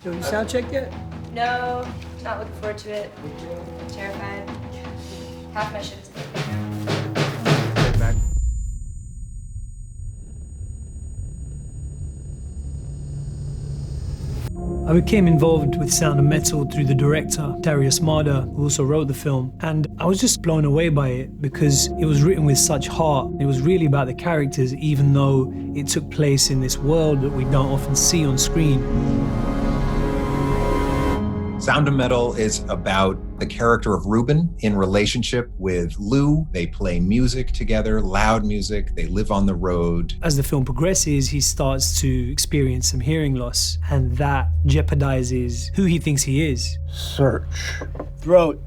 So you sound checked yet? No, not looking forward to it. Terrified. Half my shit is taken. Back. I became involved with Sound of Metal through the director, Darius Marder, who also wrote the film. And I was just blown away by it because it was written with such heart. It was really about the characters, even though it took place in this world that we don't often see on screen. Sound of Metal is about the character of Ruben in relationship with Lou. They play music together, loud music. They live on the road. As the film progresses, he starts to experience some hearing loss, and that jeopardizes who he thinks he is. Search. Throat.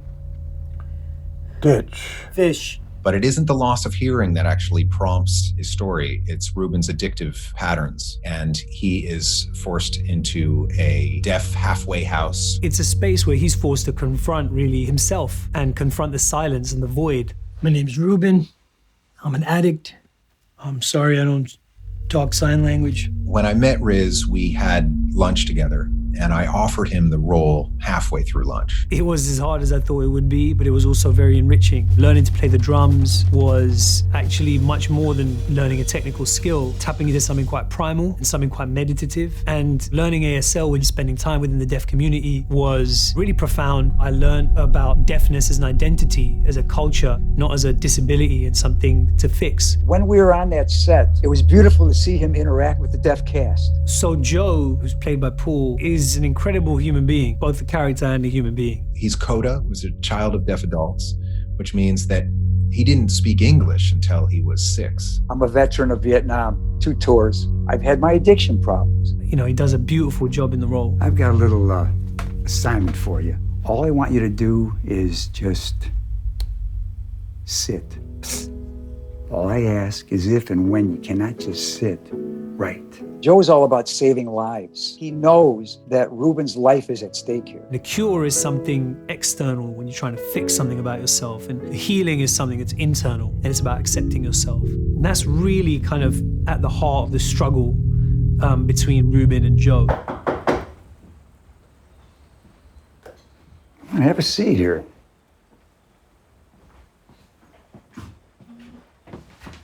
Ditch. Fish. But it isn't the loss of hearing that actually prompts his story. It's Ruben's addictive patterns. And he is forced into a deaf halfway house. It's a space where he's forced to confront really himself and confront the silence and the void. My name's Ruben. I'm an addict. I'm sorry I don't talk sign language. When I met Riz, we had lunch together, and I offered him the role halfway through lunch. It was as hard as I thought it would be, but it was also very enriching. Learning to play the drums was actually much more than learning a technical skill, tapping into something quite primal and something quite meditative. And learning ASL when spending time within the deaf community was really profound. I learned about deafness as an identity, as a culture, not as a disability and something to fix. When we were on that set, it was beautiful to see him interact with the deaf cast. So Joe, who's played by Paul, is an incredible human being, both the character and the human being. He's CODA, was a child of deaf adults, which means that he didn't speak English until he was 6. I'm a veteran of Vietnam, 2 tours. I've had my addiction problems. You know, he does a beautiful job in the role. I've got a little assignment for you. All I want you to do is just sit. All I ask is if and when you cannot just sit right. Joe is all about saving lives. He knows that Ruben's life is at stake here. The cure is something external when you're trying to fix something about yourself, and the healing is something that's internal, and it's about accepting yourself. And that's really kind of at the heart of the struggle between Ruben and Joe. Have a seat here.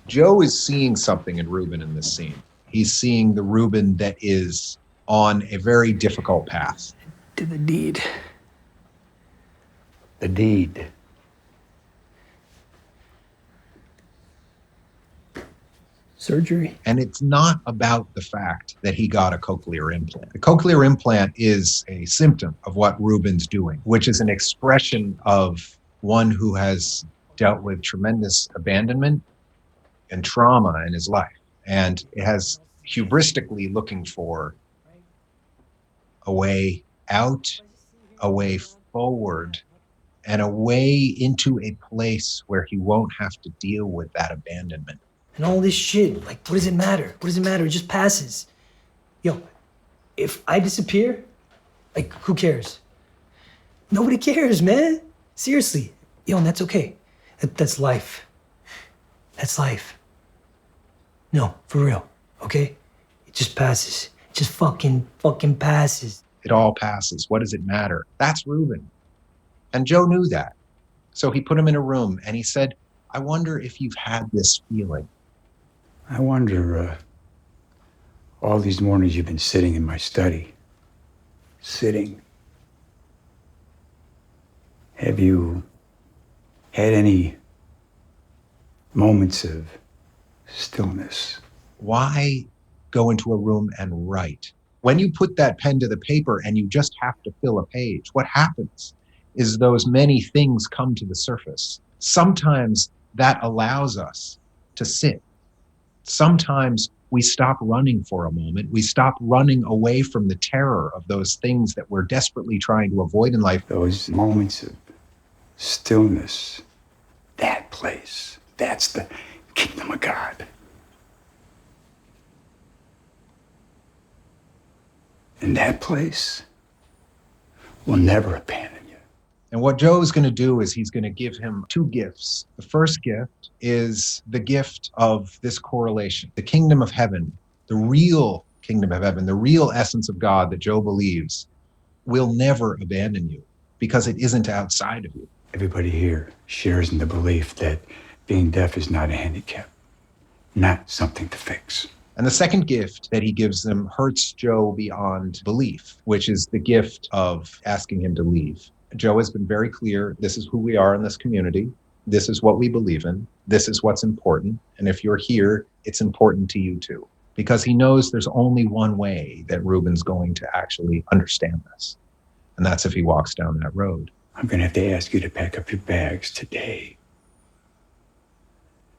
Joe is seeing something in Ruben in this scene. He's seeing the Ruben that is on a very difficult path. To the deed. The deed. Surgery. And it's not about the fact that he got a cochlear implant. The cochlear implant is a symptom of what Ruben's doing, which is an expression of one who has dealt with tremendous abandonment and trauma in his life. And it has hubristically looking for a way out, a way forward, and a way into a place where he won't have to deal with that abandonment. And all this shit, like, what does it matter? What does it matter? It just passes. Yo, if I disappear, like, who cares? Nobody cares, man. Seriously. Yo, and that's okay. That's life. That's life. No, for real, okay? It just passes. It just fucking passes. It all passes. What does it matter? That's Ruben. And Joe knew that. So he put him in a room and he said, I wonder if you've had this feeling. I wonder, all these mornings you've been sitting in my study. Sitting. Have you had any moments of stillness? Why go into a room and write? When you put that pen to the paper and you just have to fill a page, what happens is those many things come to the surface. Sometimes that allows us to sit. Sometimes we stop running for a moment. We stop running away from the terror of those things that we're desperately trying to avoid in life. Those moments of stillness, that place, that's the kingdom of God. And that place will never abandon you. And what Joe's going to do is he's going to give him 2 gifts. The first gift is the gift of this correlation. The kingdom of heaven, the real kingdom of heaven, the real essence of God that Joe believes will never abandon you because it isn't outside of you. Everybody here shares in the belief that being deaf is not a handicap, not something to fix. And the second gift that he gives them hurts Joe beyond belief, which is the gift of asking him to leave. Joe has been very clear, this is who we are in this community. This is what we believe in. This is what's important. And if you're here, it's important to you too. Because he knows there's only one way that Ruben's going to actually understand this. And that's if he walks down that road. I'm going to have to ask you to pack up your bags today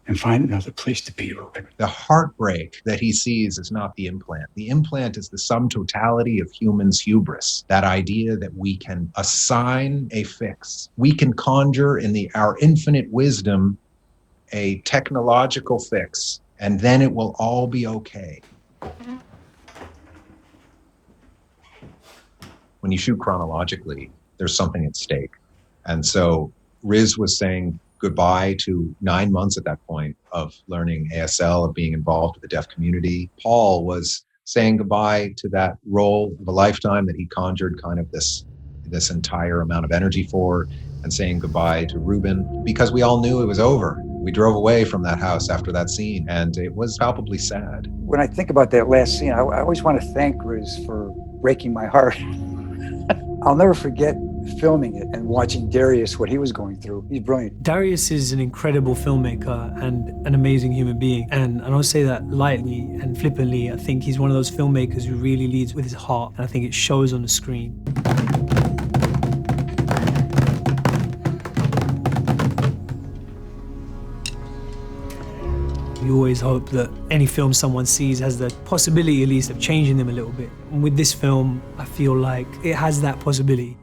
and find another place to be, Ruben. The heartbreak that he sees is not the implant. The implant is the sum totality of humans' hubris, that idea that we can assign a fix. We can conjure in our infinite wisdom a technological fix, and then it will all be okay. When you shoot chronologically, there's something at stake. And so Riz was saying goodbye to 9 months at that point of learning ASL, of being involved with the deaf community. Paul was saying goodbye to that role of a lifetime that he conjured kind of this entire amount of energy for, and saying goodbye to Ruben, because we all knew it was over. We drove away from that house after that scene, and it was palpably sad. When I think about that last scene, I always want to thank Riz for breaking my heart. I'll never forget filming it and watching Darius, what he was going through. He's brilliant. Darius is an incredible filmmaker and an amazing human being. And I don't say that lightly and flippantly. I think he's one of those filmmakers who really leads with his heart. And I think it shows on the screen. You always hope that any film someone sees has the possibility, at least, of changing them a little bit. And with this film, I feel like it has that possibility.